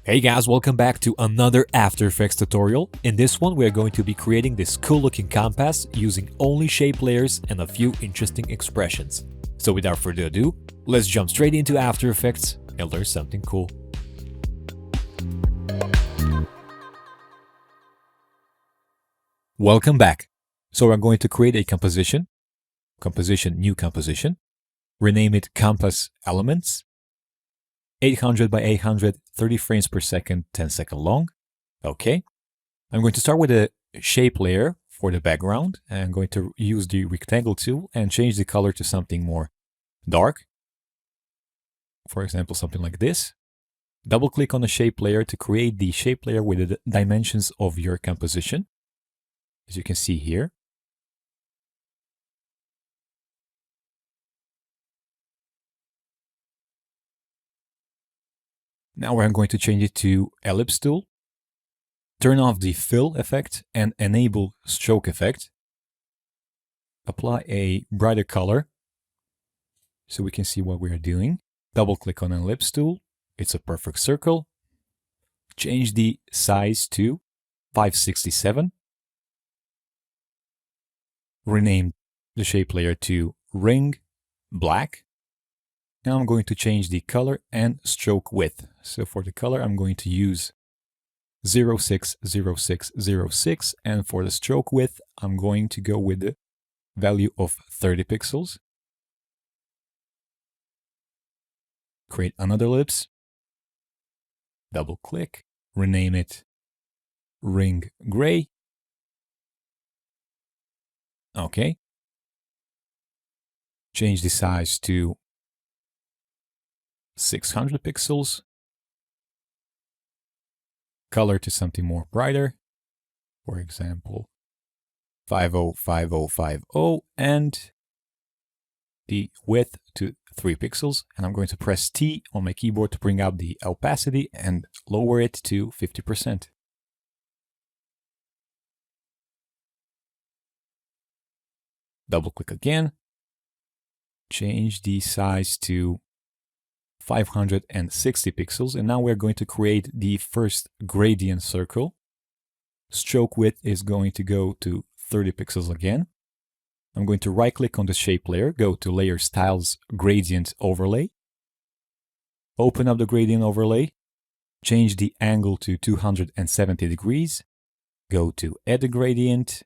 Hey guys, welcome back to another After Effects tutorial. In this one, we are going to be creating this cool looking compass using only shape layers and a few interesting expressions. So without further ado, let's jump straight into After Effects and learn something cool. Welcome back. So we're going to create a composition, new composition, rename it Compass Elements, 800 by 800, 30 frames per second, 10-second long. Okay. I'm going to start with a shape layer for the background. And I'm going to use the rectangle tool and change the color to something more dark. For example, something like this. Double click on the shape layer to create the shape layer with the dimensions of your composition, as you can see here. Now I'm going to change it to ellipse tool. Turn off the fill effect and enable stroke effect. Apply a brighter color so we can see what we are doing. Double click on ellipse tool. It's a perfect circle. Change the size to 567. Rename the shape layer to ring black. Now I'm going to change the color and stroke width. So for the color, I'm going to use 060606, and for the stroke width, I'm going to go with the value of 30 pixels. Create another ellipse. Double click, rename it ring gray. Okay. Change the size to 600 pixels. Color to something more brighter. For example, 505050, and the width to 3 pixels. And I'm going to press T on my keyboard to bring out the opacity and lower it to 50%. Double click again. Change the size to 560 pixels. And now we're going to create the first gradient circle. Stroke width is going to go to 30 pixels again. I'm going to right click on the shape layer, go to Layer Styles, Gradient Overlay. Open up the gradient overlay. Change the angle to 270 degrees. Go to Edit Gradient.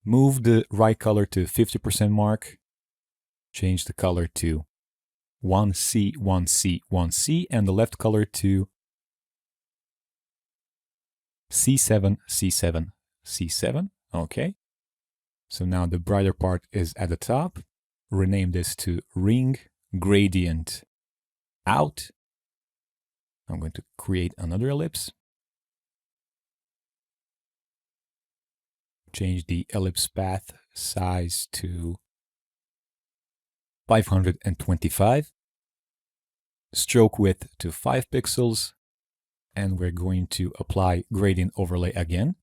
Move the right color to 50% mark. Change the color to 1C, 1C, 1C, and the left color to C7, C7, C7. Okay. So now the brighter part is at the top. Rename this to ring gradient out. I'm going to create another ellipse. Change the ellipse path size to 525. Stroke width to 5 pixels. And we're going to apply gradient overlay again.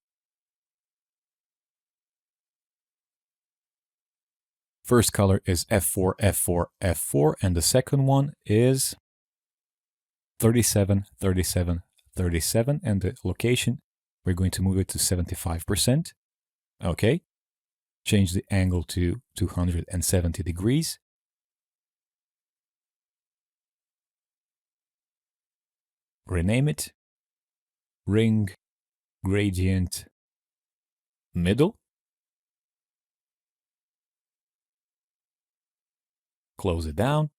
First color is F4, F4, F4, and the second one is 37, 37, 37, and the location, we're going to move it to 75%. Okay. Change the angle to 270 degrees. Rename it ring gradient middle. Close it down.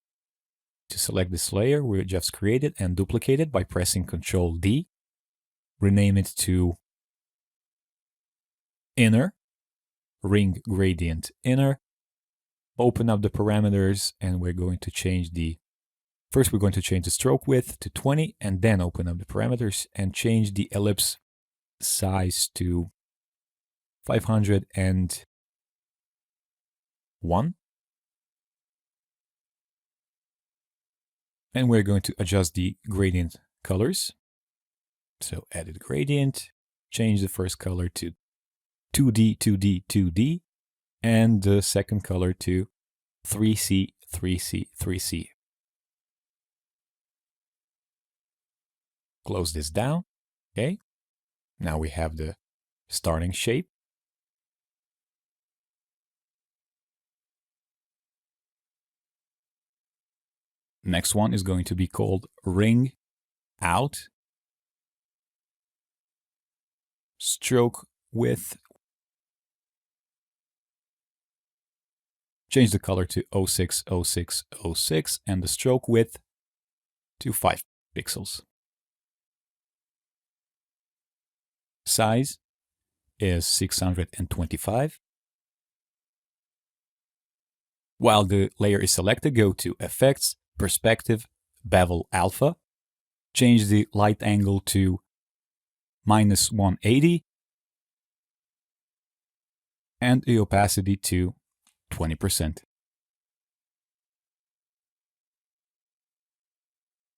To select this layer we just created and duplicate it by pressing Ctrl D. Rename it to inner, ring gradient inner. Open up the parameters and we're going to change first we're going to change the stroke width to 20 and then open up the parameters and change the ellipse size to 501. And we're going to adjust the gradient colors. So edit gradient, change the first color to 2D, 2D, 2D, and the second color to 3C, 3C, 3C. Close this down. Okay. Now we have the starting shape. Next one is going to be called ring out. Stroke width. Change the color to 060606 and the stroke width to 5 pixels. Size is 625. While the layer is selected, go to Effects, Perspective, Bevel Alpha. Change the light angle to -180 and the opacity to 20%.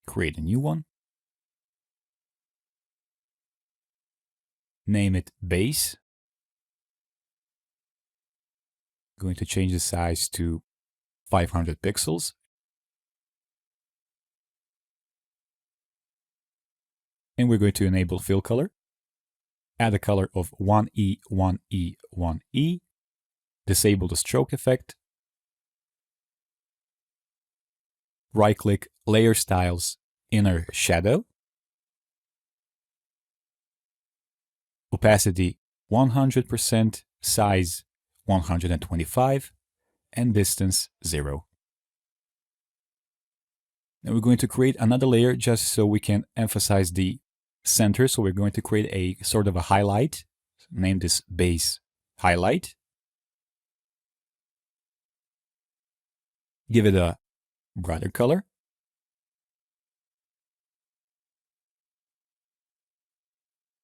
Create a new one. Name it Base. Going to change the size to 500 pixels. And we're going to enable fill color. Add a color of 1E, 1E, 1E. Disable the stroke effect. Right-click Layer Styles, Inner Shadow. Opacity 100%, size 125, and distance 0. Now we're going to create another layer just so we can emphasize the center. So we're going to create a sort of a highlight. Name this Base Highlight. Give it a brighter color.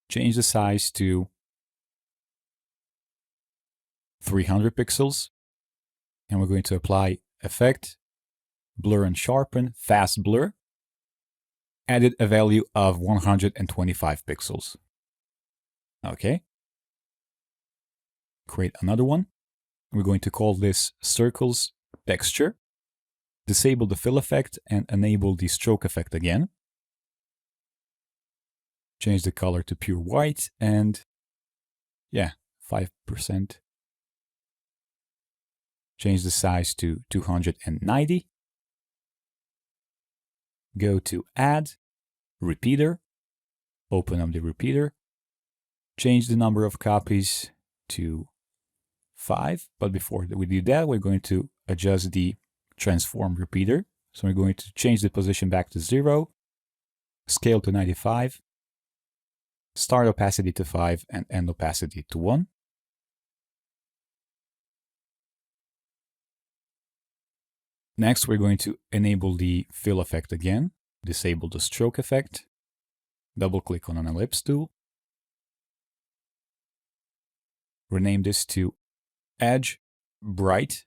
Change the size to 300 pixels. And we're going to apply Effect, Blur and Sharpen, Fast Blur. Added a value of 125 pixels. Okay. Create another one. We're going to call this Circles Texture. Disable the fill effect and enable the stroke effect again. Change the color to pure white and 5%. Change the size to 290. Go to Add, Repeater. Open up the repeater. Change the number of copies to 5. But before we do that, we're going to adjust the transform repeater. So we're going to change the position back to 0. Scale to 95. Start opacity to 5 and end opacity to 1. Next, we're going to enable the fill effect again. Disable the stroke effect. Double click on an ellipse tool. Rename this to Edge Bright.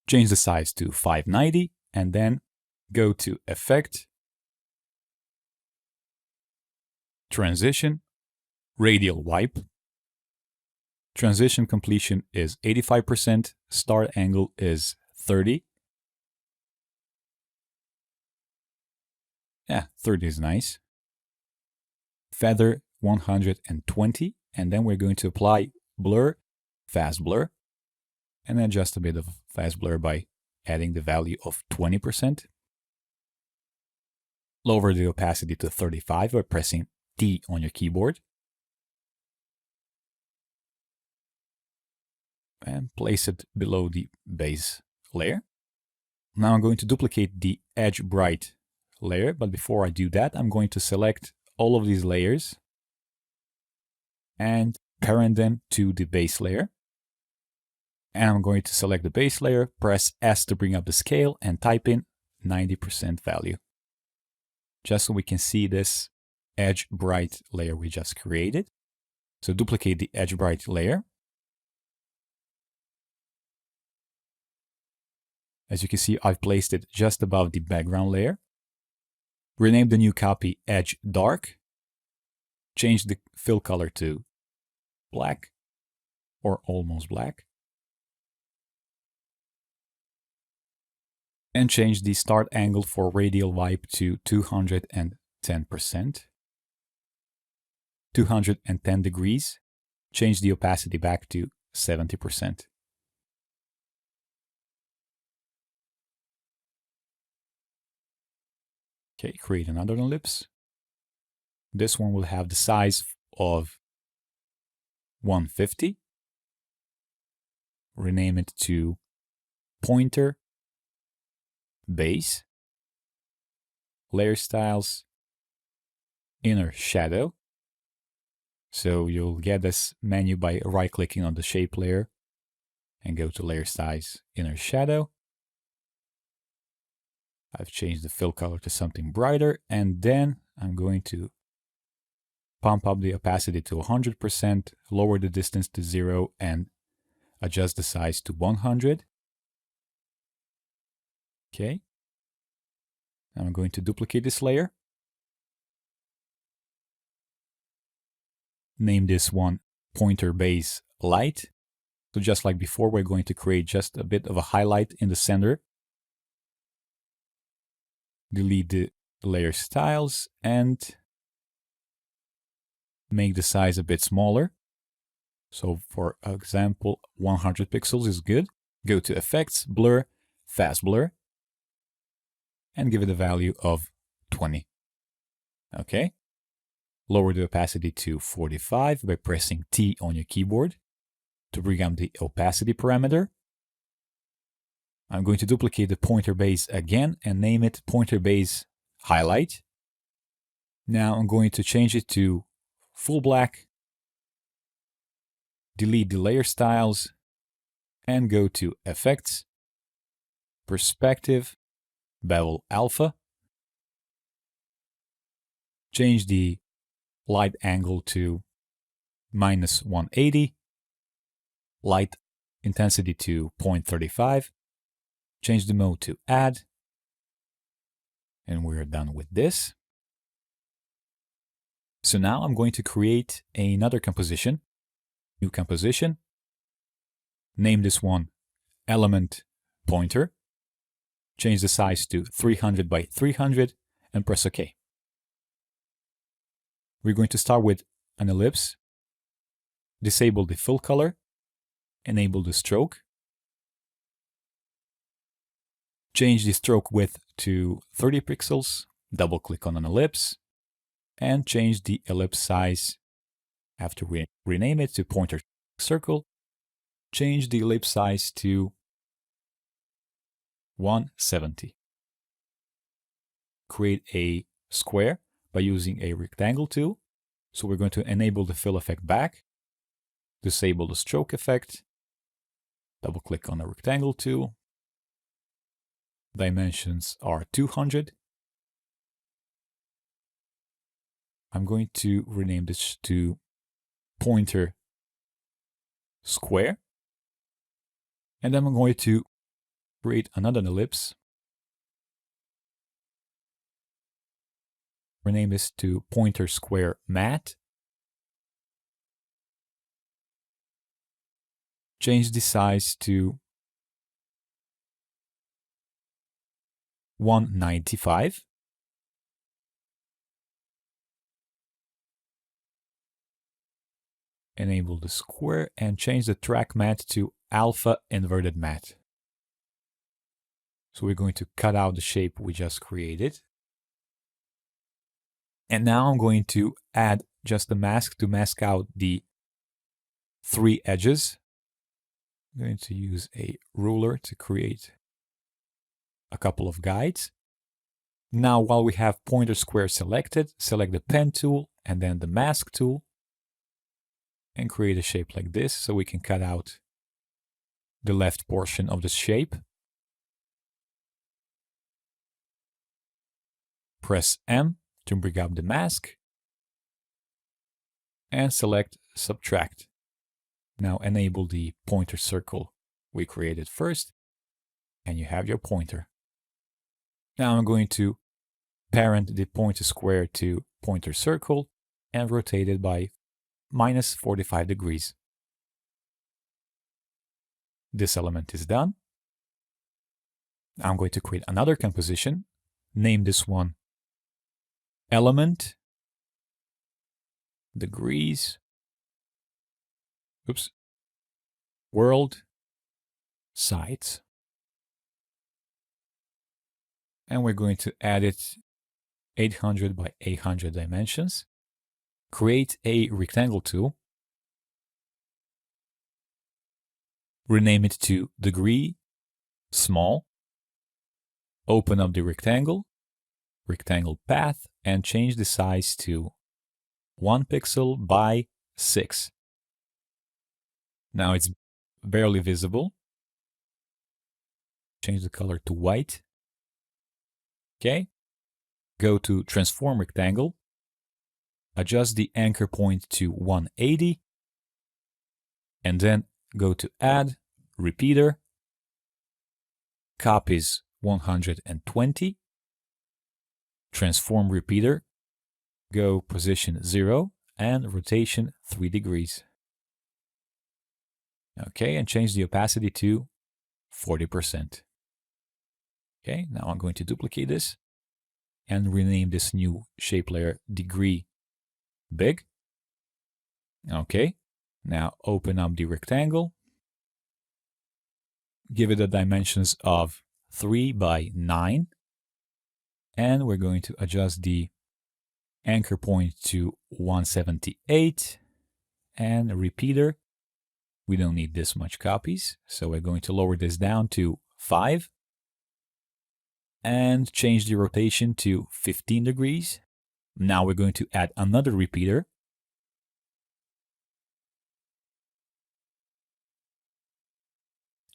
Change the size to 590 and then go to Effect, Transition, Radial Wipe. Transition completion is 85%, start angle is 30. 30 is nice. Feather 120, and then we're going to apply Blur, Fast Blur, and adjust a bit of Fast Blur by adding the value of 20%. Lower the opacity to 35 by pressing T on your keyboard. And place it below the base layer. Now I'm going to duplicate the Edge Bright layer, but before I do that, I'm going to select all of these layers and parent them to the base layer. And I'm going to select the base layer, press S to bring up the scale, and type in 90% value. Just so we can see this Edge Bright layer we just created. So duplicate the Edge Bright layer. As you can see, I've placed it just above the background layer. Rename the new copy Edge Dark. Change the fill color to black or almost black. and change the start angle for radial wipe to 210%. 210 degrees. Change the opacity back to 70%. Okay, create another ellipse. This one will have the size of 150. Rename it to pointer base, layer styles, inner shadow. So you'll get this menu by right-clicking on the shape layer and go to layer size, inner shadow. I've changed the fill color to something brighter, and then I'm going to pump up the opacity to 100%, lower the distance to 0, and adjust the size to 100. Okay. Now I'm going to duplicate this layer. Name this one pointer base light. So just like before, we're going to create just a bit of a highlight in the center. Delete the layer styles and make the size a bit smaller. So for example, 100 pixels is good. Go to Effects, Blur, Fast Blur, and give it a value of 20. Okay. Lower the opacity to 45 by pressing T on your keyboard to bring up the opacity parameter. I'm going to duplicate the pointer base again and name it pointer base highlight. Now I'm going to change it to full black, delete the layer styles, and go to Effects, Perspective, Bevel Alpha. Change the light angle to -180, light intensity to 0.35, change the mode to add, and we're done with this. So now I'm going to create another composition, new composition, name this one element pointer, change the size to 300 by 300, and press OK. We're going to start with an ellipse, disable the fill color, enable the stroke, change the stroke width to 30 pixels, double click on an ellipse, and change the ellipse size after we rename it to pointer circle. Change the ellipse size to 170. Create a square by using a rectangle tool. So we're going to enable the fill effect back, disable the stroke effect, double click on the rectangle tool. Dimensions are 200. I'm going to rename this to pointer square. And then I'm going to create another ellipse. Rename this to pointer square matte. Change the size to 195. Enable the square and change the track matte to alpha inverted matte. So we're going to cut out the shape we just created. And now I'm going to add just a mask to mask out the 3 edges. I'm going to use a ruler to create a couple of guides. Now, while we have pointer square selected, select the pen tool and then the mask tool and create a shape like this so we can cut out the left portion of the shape. Press M to bring up the mask and select Subtract. Now enable the pointer circle we created first and you have your pointer. Now I'm going to parent the pointer square to pointer circle and rotate it by -45 degrees. This element is done. Now I'm going to create another composition, name this one element, degrees, world, sides. And we're going to add it 800 by 800 dimensions. Create a rectangle tool. Rename it to degree small. Open up the rectangle path, and change the size to 1 pixel by 6. Now it's barely visible. Change the color to white. Okay. Go to transform rectangle. Adjust the anchor point to 180. And then go to add repeater. Copies 120. Transform repeater. Go position 0 and rotation 3 degrees. Okay, and change the opacity to 40%. Okay, now I'm going to duplicate this and rename this new shape layer degree big. Okay, now open up the rectangle. Give it the dimensions of 3 by 9. And we're going to adjust the anchor point to 178 and a repeater. We don't need this much copies, so we're going to lower this down to 5 and change the rotation to 15 degrees. Now we're going to add another repeater.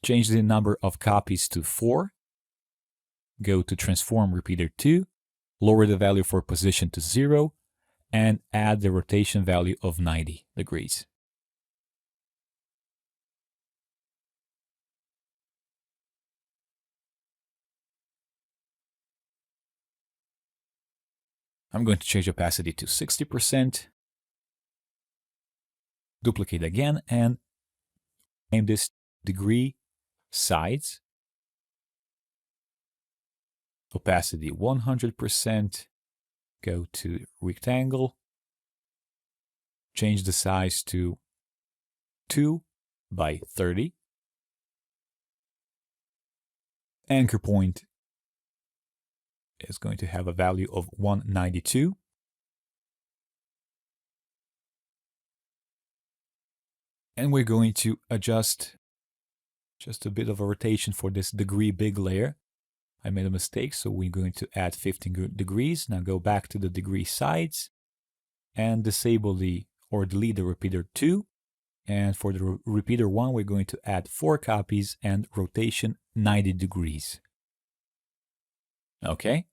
Change the number of copies to 4. Go to transform repeater 2, lower the value for position to 0, and add the rotation value of 90 degrees. I'm going to change opacity to 60%. Duplicate again and name this degree sides. Opacity 100%. Go to rectangle. Change the size to 2 by 30. Anchor point is going to have a value of 192. And we're going to adjust just a bit of a rotation for this degree big layer. I made a mistake, so we're going to add 15 degrees. Now go back to the degree sides and disable or delete the repeater 2. And for the repeater 1, we're going to add 4 copies and rotation 90 degrees. Okay.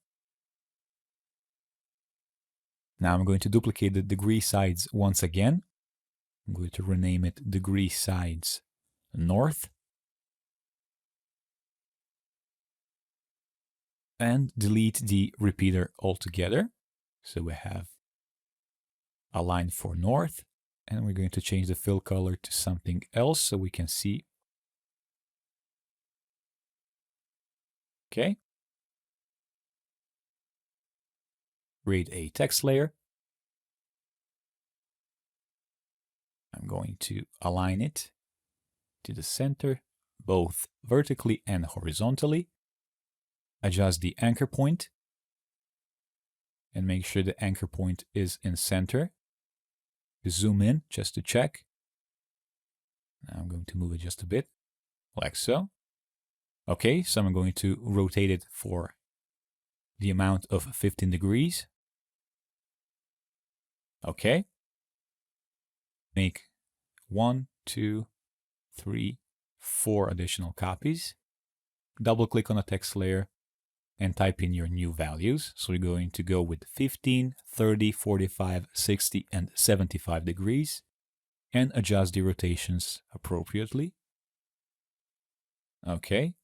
Now I'm going to duplicate the degree sides once again. I'm going to rename it degree sides north. And delete the repeater altogether. So we have a line for north. And we're going to change the fill color to something else so we can see. Okay. Create a text layer. I'm going to align it to the center, both vertically and horizontally. Adjust the anchor point and make sure the anchor point is in center. Zoom in just to check. Now I'm going to move it just a bit, like so. Okay, so I'm going to rotate it for the amount of 15 degrees. Okay. Make 1, 2, 3, 4 additional copies. Double click on the text layer and type in your new values. So we're going to go with 15, 30, 45, 60, and 75 degrees and adjust the rotations appropriately. Okay.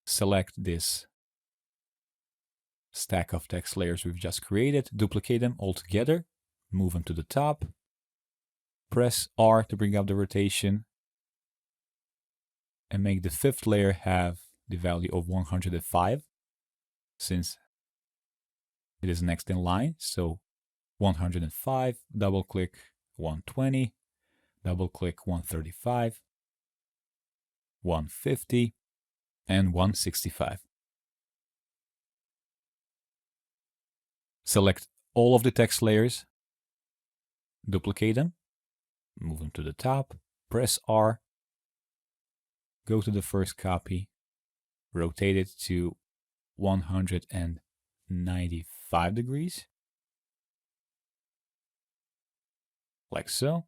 Select this stack of text layers we've just created, duplicate them all together, move them to the top, press R to bring up the rotation, and make the 5th layer have the value of 105 since it is next in line. So 105, double click 120, double click 135, 150, and 165. Select all of the text layers, duplicate them, move them to the top, press R, go to the first copy, rotate it to 195 degrees, like so.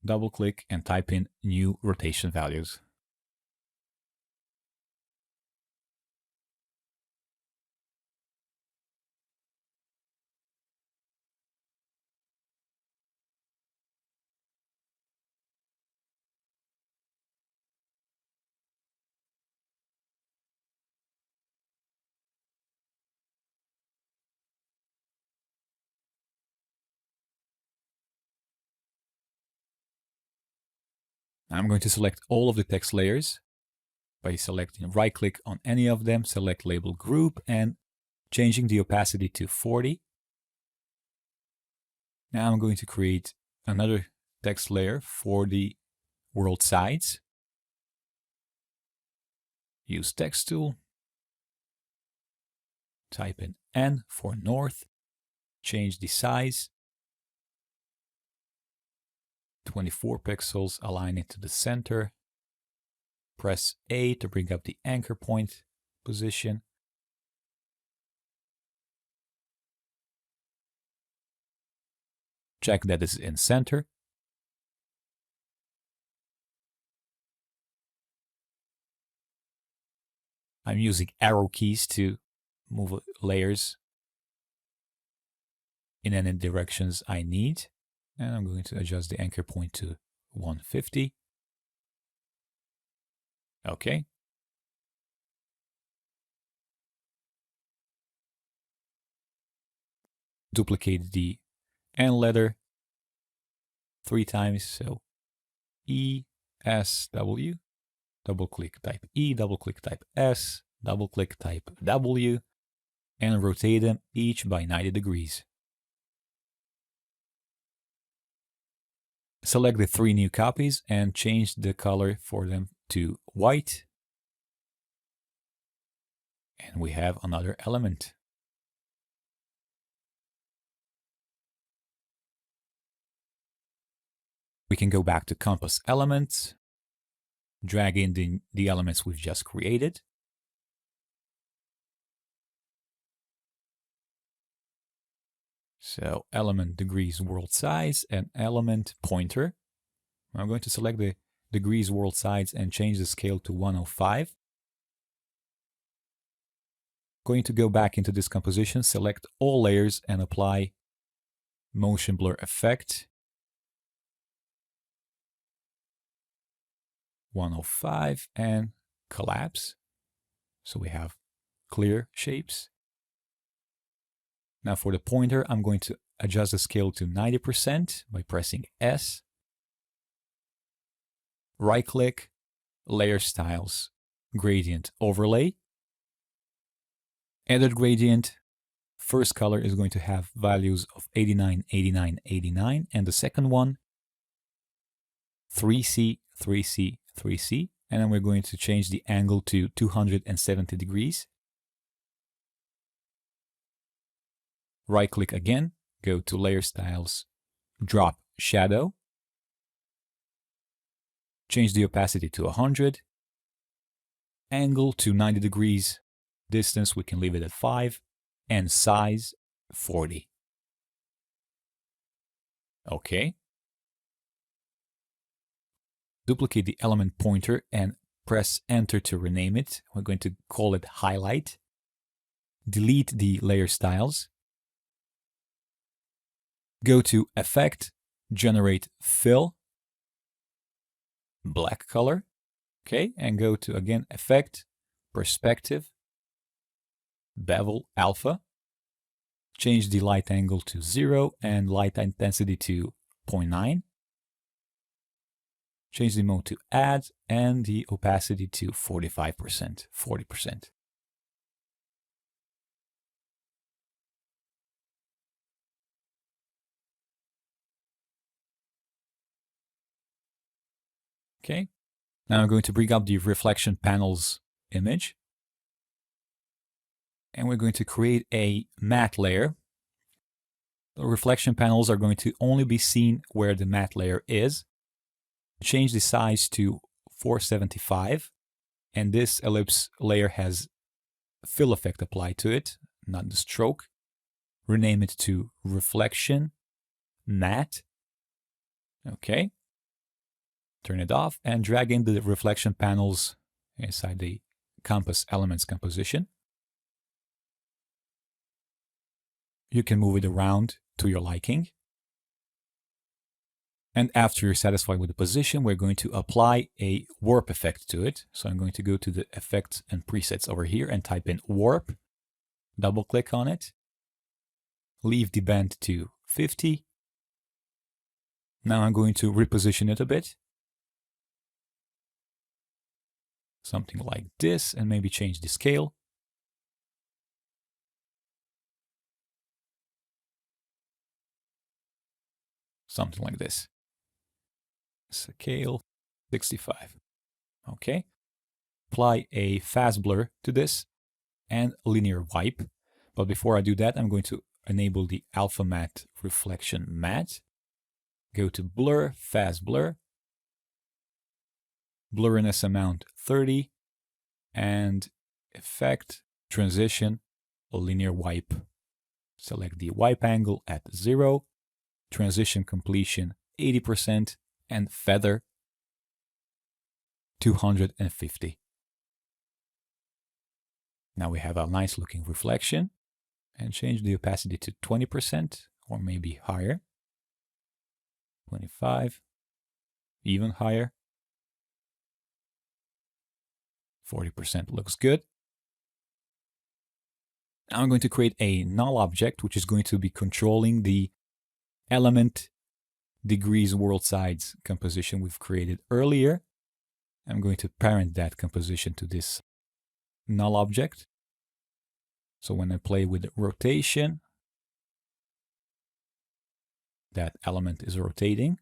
Double click and type in new rotation values. I'm going to select all of the text layers by selecting right-click on any of them, select label group and changing the opacity to 40. Now I'm going to create another text layer for the world sides. Use text tool, type in N for north, change the size, 24 pixels, align it to the center, press A to bring up the anchor point position. Check that it's in center. I'm using arrow keys to move layers in any directions I need. And I'm going to adjust the anchor point to 150. Okay. Duplicate the N letter 3 times. So E, S, W. Double click, type E, double click, type S, double click, type W, and rotate them each by 90 degrees. Select the 3 new copies and change the color for them to white. And we have another element. We can go back to Compass Elements, drag in the elements we've just created. So element degrees world size and element pointer. I'm going to select the degrees world size and change the scale to 105. Going to go back into this composition, select all layers and apply motion blur effect. 105 and collapse. So we have clear shapes. Now for the pointer, I'm going to adjust the scale to 90% by pressing S. Right-click, Layer Styles, Gradient Overlay. Edit Gradient. First color is going to have values of 89, 89, 89, and the second one, 3C, 3C, 3C, and then we're going to change the angle to 270 degrees. Right-click again, go to Layer Styles, drop Shadow, change the opacity to 100, angle to 90 degrees, distance we can leave it at 5, and size 40. Okay. Duplicate the element pointer and press Enter to rename it. We're going to call it Highlight. Delete the layer styles. Go to Effect, Generate Fill, black color. Okay, and go to again Effect, Perspective, Bevel Alpha. Change the light angle to 0 and light intensity to 0.9. Change the mode to add and the opacity to 45%, 40%. Okay, now I'm going to bring up the reflection panels image. And we're going to create a matte layer. The reflection panels are going to only be seen where the matte layer is. Change the size to 475. And this ellipse layer has fill effect applied to it, not the stroke. Rename it to reflection matte. Okay. Turn it off and drag in the reflection panels inside the compass elements composition. You can move it around to your liking. And after you're satisfied with the position, we're going to apply a warp effect to it. So I'm going to go to the effects and presets over here and type in warp. Double click on it. Leave the bend to 50. Now I'm going to reposition it a bit. Something like this, and maybe change the scale. Something like this. Scale 65. Okay. Apply a fast blur to this and linear wipe. But before I do that, I'm going to enable the alpha matte reflection matte. Go to blur, fast blur. Blurriness amount 30 and effect transition linear wipe. Select the wipe angle at 0, transition completion 80%, and feather 250. Now we have a nice looking reflection, and change the opacity to 20% or maybe higher. 25, even higher. 40% looks good. Now I'm going to create a null object, which is going to be controlling the element degrees world size composition we've created earlier. I'm going to parent that composition to this null object. So when I play with rotation, that element is rotating.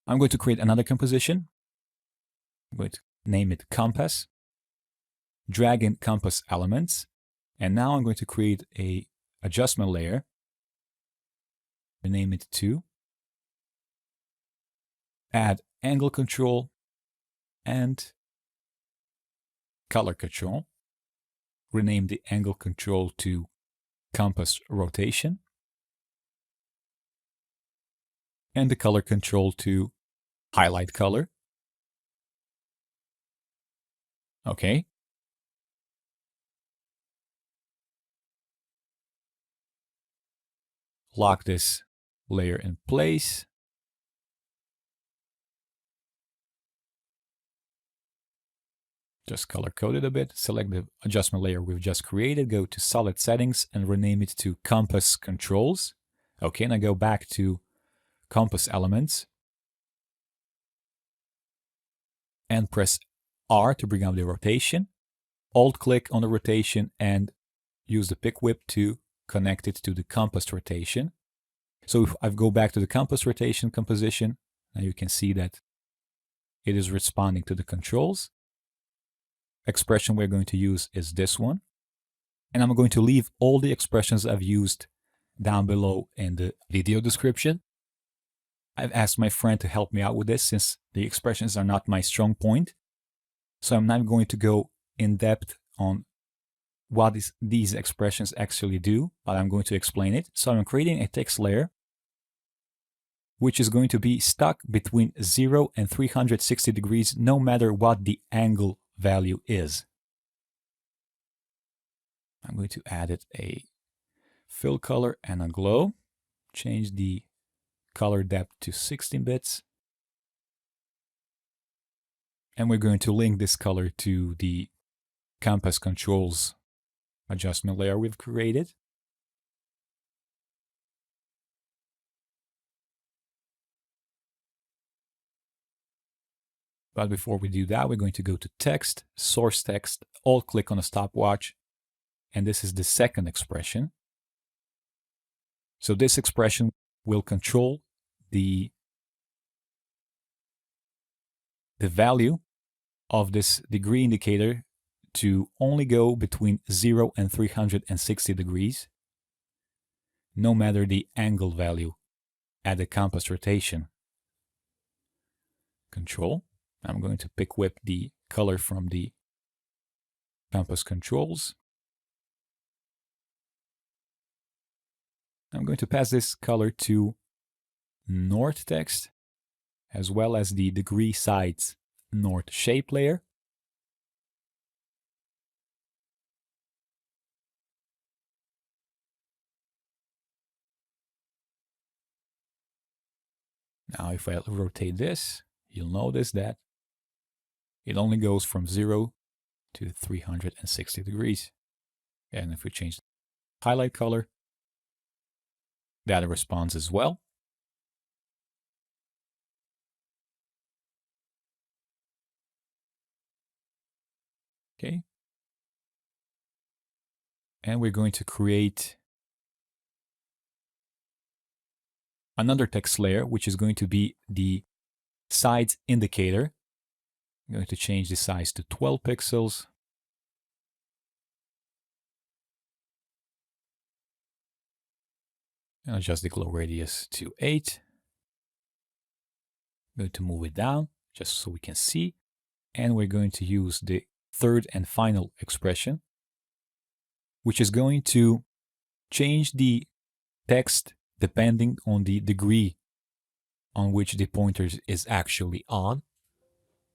I'm going to create another composition. I'm going to name it compass. Drag in compass elements. And now I'm going to create a adjustment layer. Rename it to. Add angle control and color control. Rename the angle control to compass rotation. And the color control to highlight color. Okay. Lock this layer in place. Just color code it a bit. Select the adjustment layer we've just created. Go to solid settings and rename it to compass controls. Okay, and I go back to compass elements and press R to bring up the rotation. Alt click on the rotation and use the pick whip to connect it to the compass rotation. So if I go back to the compass rotation composition, now you can see that it is responding to the controls. Expression we're going to use is this one. And I'm going to leave all the expressions I've used down below in the video description. I've asked my friend to help me out with this since the expressions are not my strong point. So I'm not going to go in depth on what these expressions actually do, but I'm going to explain it. So I'm creating a text layer which is going to be stuck between 0 and 360 degrees no matter what the angle value is. I'm going to add it a fill color and a glow. Change the color depth to 16 bits. And we're going to link this color to the compass controls adjustment layer we've created. But before we do that, we're going to go to text, source text, alt-click on the stopwatch, and this is the second expression. So this expression will control the value of this degree indicator to only go between 0 and 360 degrees, no matter the angle value at the compass rotation. Control. I'm going to pick whip the color from the compass controls. I'm going to pass this color to north text, as well as the degree sides north shape layer. Now if I rotate this, you'll notice that it only goes from 0 to 360 degrees. And if we change the highlight color, that responds as well. Okay. And we're going to create another text layer, which is going to be the sides indicator. I'm going to change the size to 12 pixels. And adjust the glow radius to 8. I'm going to move it down just so we can see. And we're going to use the third and final expression, which is going to change the text depending on the degree on which the pointer is actually on.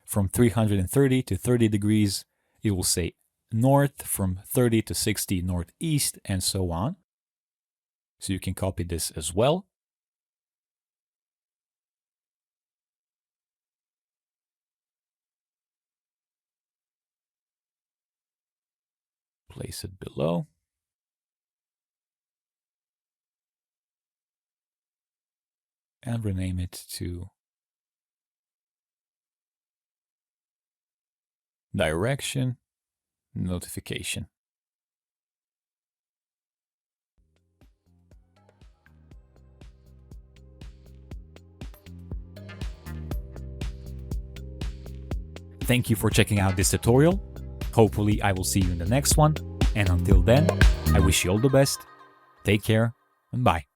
From 330 to 30 degrees, it will say north, from 30 to 60 northeast, and so on. So you can copy this as well. Place it below. And rename it to direction notification. Thank you for checking out this tutorial. Hopefully I will see you in the next one. And until then, I wish you all the best. Take care and bye.